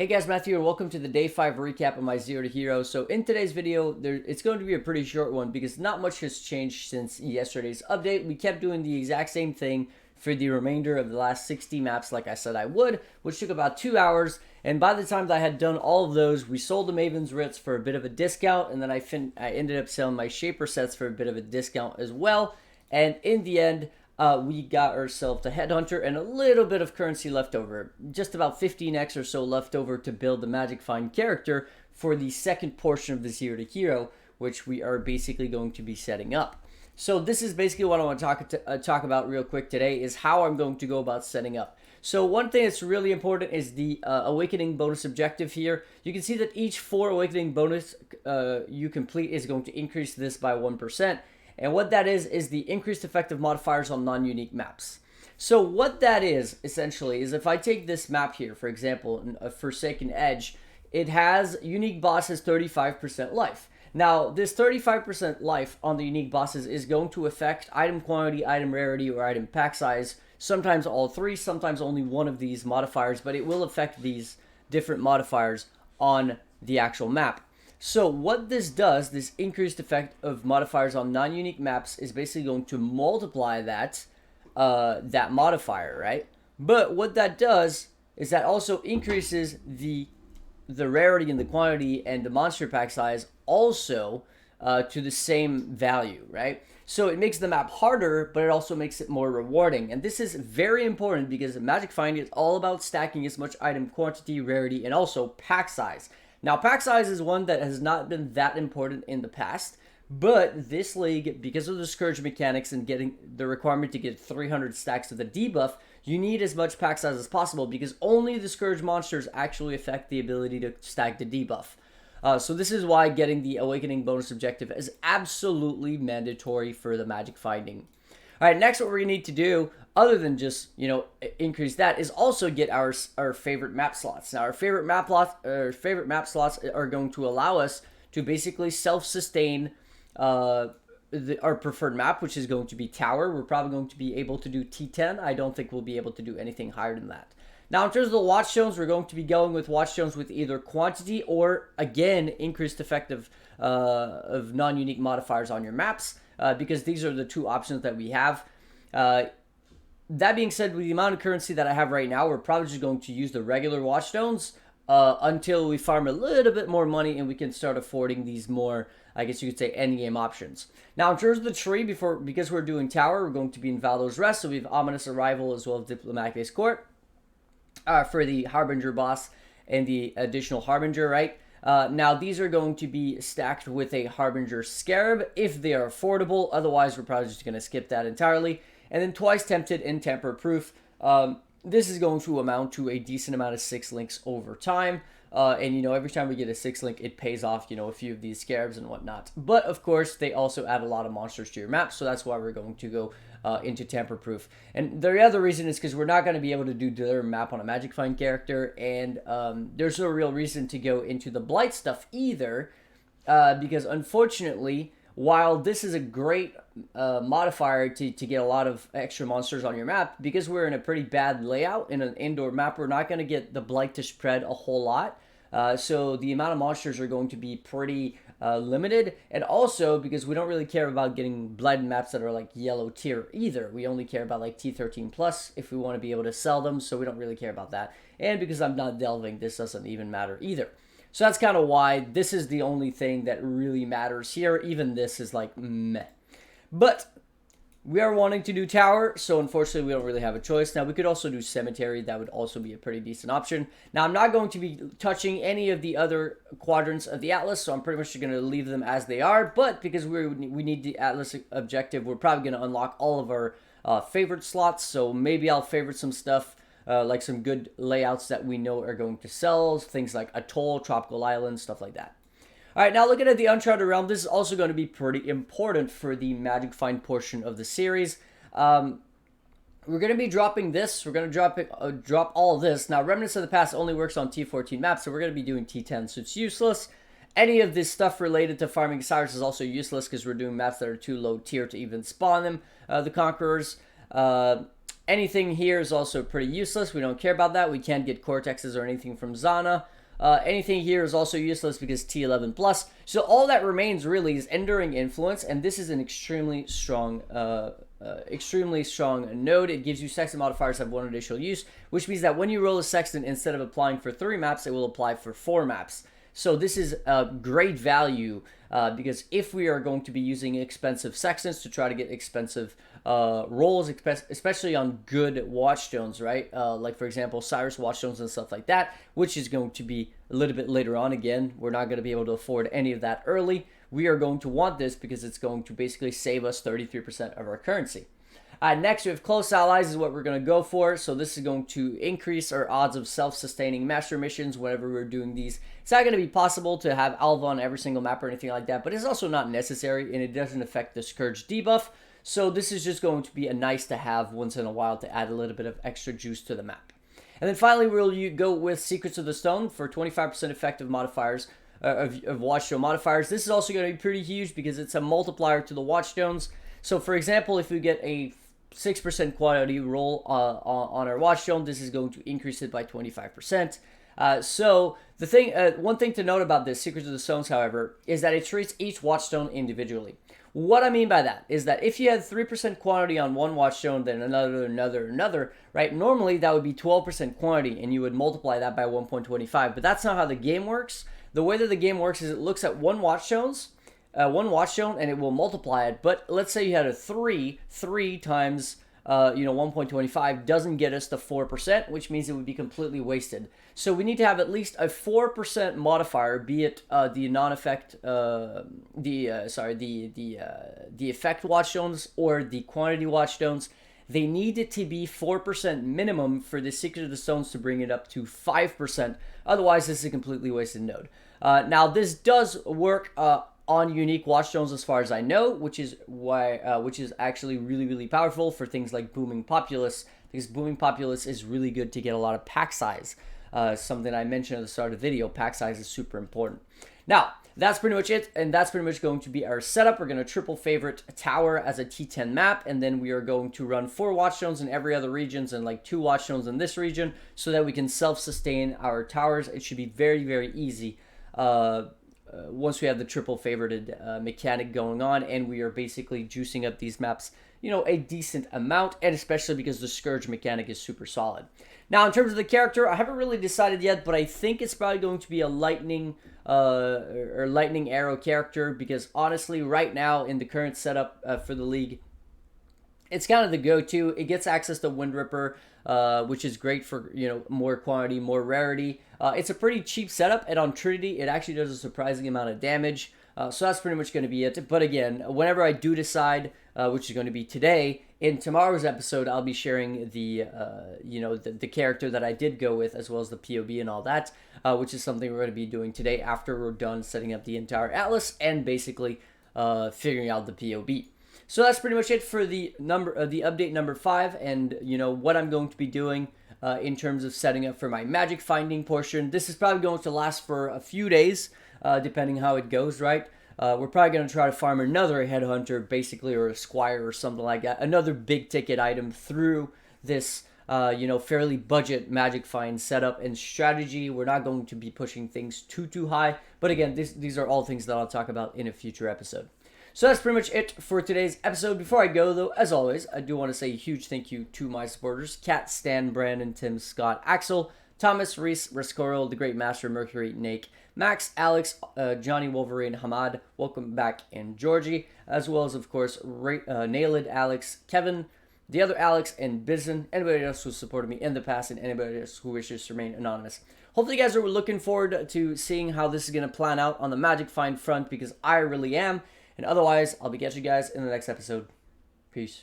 Hey guys, Matthew here. Welcome to the Day 5 recap of my Zero to Hero. So in today's video, it's going to be a pretty short one because not much has changed since yesterday's update. We kept doing the exact same thing for the remainder of the last 60 maps like I said I would, which took about 2 hours. And by the time that I had done all of those, we sold the Maven's Ritz for a bit of a discount, and then I ended up selling my Shaper sets for a bit of a discount as well. And in the end, we got ourselves a Headhunter and a little bit of currency left over. Just about 15x or so left over to build the Magic Find character for the second portion of the Zero to Hero, which we are basically going to be setting up. So this is basically what I want to talk about real quick today, is how I'm going to go about setting up. So one thing that's really important is the Awakening bonus objective here. You can see that each 4 Awakening bonus you complete is going to increase this by 1%. And what that is the increased effective modifiers on non-unique maps. So what that is, essentially, is if I take this map here, for example, Forsaken Edge, it has unique bosses 35% life. Now, this 35% life on the unique bosses is going to affect item quantity, item rarity, or item pack size. Sometimes all 3, sometimes only one of these modifiers, but it will affect these different modifiers on the actual map. So what this does, this increased effect of modifiers on non-unique maps, is basically going to multiply that modifier, right? But what that does is that also increases the rarity and the quantity and the monster pack size also to the same value, right? So it makes the map harder, but it also makes it more rewarding. And this is very important because Magic Find is all about stacking as much item quantity, rarity, and also pack size. Now, pack size is one that has not been that important in the past, but this league, because of the Scourge mechanics and getting the requirement to get 300 stacks of the debuff, you need as much pack size as possible because only the Scourge monsters actually affect the ability to stack the debuff. So this is why getting the Awakening bonus objective is absolutely mandatory for the Magic Finding. All right, next what we're going to need to do, other than just, increase that, is also get our favorite map slots. Now, our favorite map slots are going to allow us to basically self-sustain our preferred map, which is going to be Tower. We're probably going to be able to do T10. I don't think we'll be able to do anything higher than that. Now, in terms of the Watchstones, we're going to be going with Watchstones with either quantity or, again, increased effect of non-unique modifiers on your maps. Because these are the 2 options that we have. That being said, with the amount of currency that I have right now, we're probably just going to use the regular Watchstones until we farm a little bit more money and we can start affording these more, I guess you could say, endgame options. Now, in terms of the tree, because we're doing Tower, we're going to be in Valor's Rest, so we have Ominous Arrival as well as Diplomatic Escort for the Harbinger boss and the additional Harbinger, right? Now, these are going to be stacked with a Harbinger Scarab if they are affordable. Otherwise, we're probably just going to skip that entirely. And then Twice Tempted and Temper Proof. This is going to amount to a decent amount of 6 links over time. And, every time we get a 6 link, it pays off, a few of these Scarabs and whatnot. But, of course, they also add a lot of monsters to your map. So that's why we're going to go into Temper Proof. And the other reason is because we're not going to be able to do their map on a Magic Find character. And there's no real reason to go into the Blight stuff either. Because, unfortunately, while this is a great modifier to get a lot of extra monsters on your map, because we're in a pretty bad layout in an indoor map, we're not going to get the Blight to spread a whole lot. So the amount of monsters are going to be pretty limited. And also, because we don't really care about getting Blighted maps that are like yellow tier either. We only care about like T13 plus if we want to be able to sell them, so we don't really care about that. And because I'm not delving, this doesn't even matter either. So that's kind of why this is the only thing that really matters here. Even this is like meh. But we are wanting to do Tower, so unfortunately we don't really have a choice. Now, we could also do Cemetery. That would also be a pretty decent option. Now, I'm not going to be touching any of the other quadrants of the Atlas, so I'm pretty much going to leave them as they are. But because we need the Atlas objective, we're probably going to unlock all of our favorite slots. So maybe I'll favorite some stuff. Like some good layouts that we know are going to sell, things like Atoll, Tropical Island, stuff like that. All right, now looking at the Uncharted Realm, this is also going to be pretty important for the Magic Find portion of the series. We're going to be dropping this. We're going to drop all of this. Now, Remnants of the Past only works on T14 maps, so we're going to be doing T10, so it's useless. Any of this stuff related to farming Cyrus is also useless because we're doing maps that are too low tier to even spawn them, the Conquerors. Anything here is also pretty useless. We don't care about that. We can't get Cortexes or anything from Zana. Anything here is also useless because T11 plus. So all that remains really is Enduring Influence, and this is an extremely strong node. It gives you Sextant modifiers have 1 additional use, which means that when you roll a Sextant, instead of applying for 3 maps, it will apply for 4 maps. So this is a great value because if we are going to be using expensive Sextants to try to get expensive rolls, especially on good Watchstones, right? Like, for example, Cyrus Watchstones and stuff like that, which is going to be a little bit later on. Again, we're not going to be able to afford any of that early. We are going to want this because it's going to basically save us 33% of our currency. Next, we have Close Allies is what we're going to go for. So this is going to increase our odds of self-sustaining master missions whenever we're doing these. It's not going to be possible to have Alva on every single map or anything like that, but it's also not necessary, and it doesn't affect the Scourge debuff. So this is just going to be a nice to have once in a while to add a little bit of extra juice to the map. And then finally, we'll go with Secrets of the Stone for 25% effective modifiers of Watchstone modifiers. This is also going to be pretty huge because it's a multiplier to the Watchstones. So for example, if we get a 6% quality roll on our Watchstone, this is going to increase it by 25%. So the thing, one thing to note about this Secrets of the Stones, however, is that it treats each Watchstone individually. What I mean by that is that if you had 3% quantity on one Watchstone, then another, right? Normally that would be 12% quantity, and you would multiply that by 1.25. But that's not how the game works. The way that the game works is it looks at one Watchstone, and it will multiply it. But let's say you had a 3 times 1.25 doesn't get us the 4%, which means it would be completely wasted. So we need to have at least a 4% modifier, be it the non-effect, the effect Watchstones or the quantity Watchstones. They need it to be 4% minimum for the Secret of the Stones to bring it up to 5%. Otherwise, this is a completely wasted node. Now, this does work on unique Watchstones as far as I know, which is actually really powerful for things like Booming Populace, because Booming Populace is really good to get a lot of pack size. Something I mentioned at the start of the video, pack size is super important. Now, that's pretty much it, and that's pretty much going to be our setup. We're going to triple favorite Tower as a T10 map, and then we are going to run 4 Watchstones in every other regions and like 2 Watchstones in this region so that we can self-sustain our towers. It should be very easy once we have the triple favorited mechanic going on, and we are basically juicing up these maps, a decent amount, and especially because the Scourge mechanic is super solid. Now, in terms of the character, I haven't really decided yet, but I think it's probably going to be a lightning arrow character, because honestly, right now in the current setup for the league, it's kind of the go-to. It gets access to Wind Ripper, which is great for, more quantity, more rarity. It's a pretty cheap setup, and on Trinity, it actually does a surprising amount of damage. So that's pretty much going to be it. But again, whenever I do decide, which is going to be today, in tomorrow's episode, I'll be sharing the character that I did go with, as well as the POB and all that, which is something we're going to be doing today after we're done setting up the entire Atlas and basically figuring out the POB. So that's pretty much it for the update number 5, and what I'm going to be doing in terms of setting up for my magic finding portion. This is probably going to last for a few days, depending how it goes, right? We're probably going to try to farm another Headhunter, basically, or a Squire or something like that. Another big ticket item through this, fairly budget magic find setup and strategy. We're not going to be pushing things too high. But again, these are all things that I'll talk about in a future episode. So that's pretty much it for today's episode. Before I go, though, as always, I do want to say a huge thank you to my supporters: Kat, Stan, Brandon, Tim, Scott, Axel, Thomas, Reese, Riscoro, The Great Master, Mercury, Nate, Max, Alex, Johnny, Wolverine, Hamad, welcome back, and Georgie, as well as, of course, Nailed, Alex, Kevin, the other Alex, and Bizen, anybody else who supported me in the past, and anybody else who wishes to remain anonymous. Hopefully you guys are looking forward to seeing how this is going to plan out on the Magic Find front, because I really am. And otherwise, I'll be catching you guys in the next episode. Peace.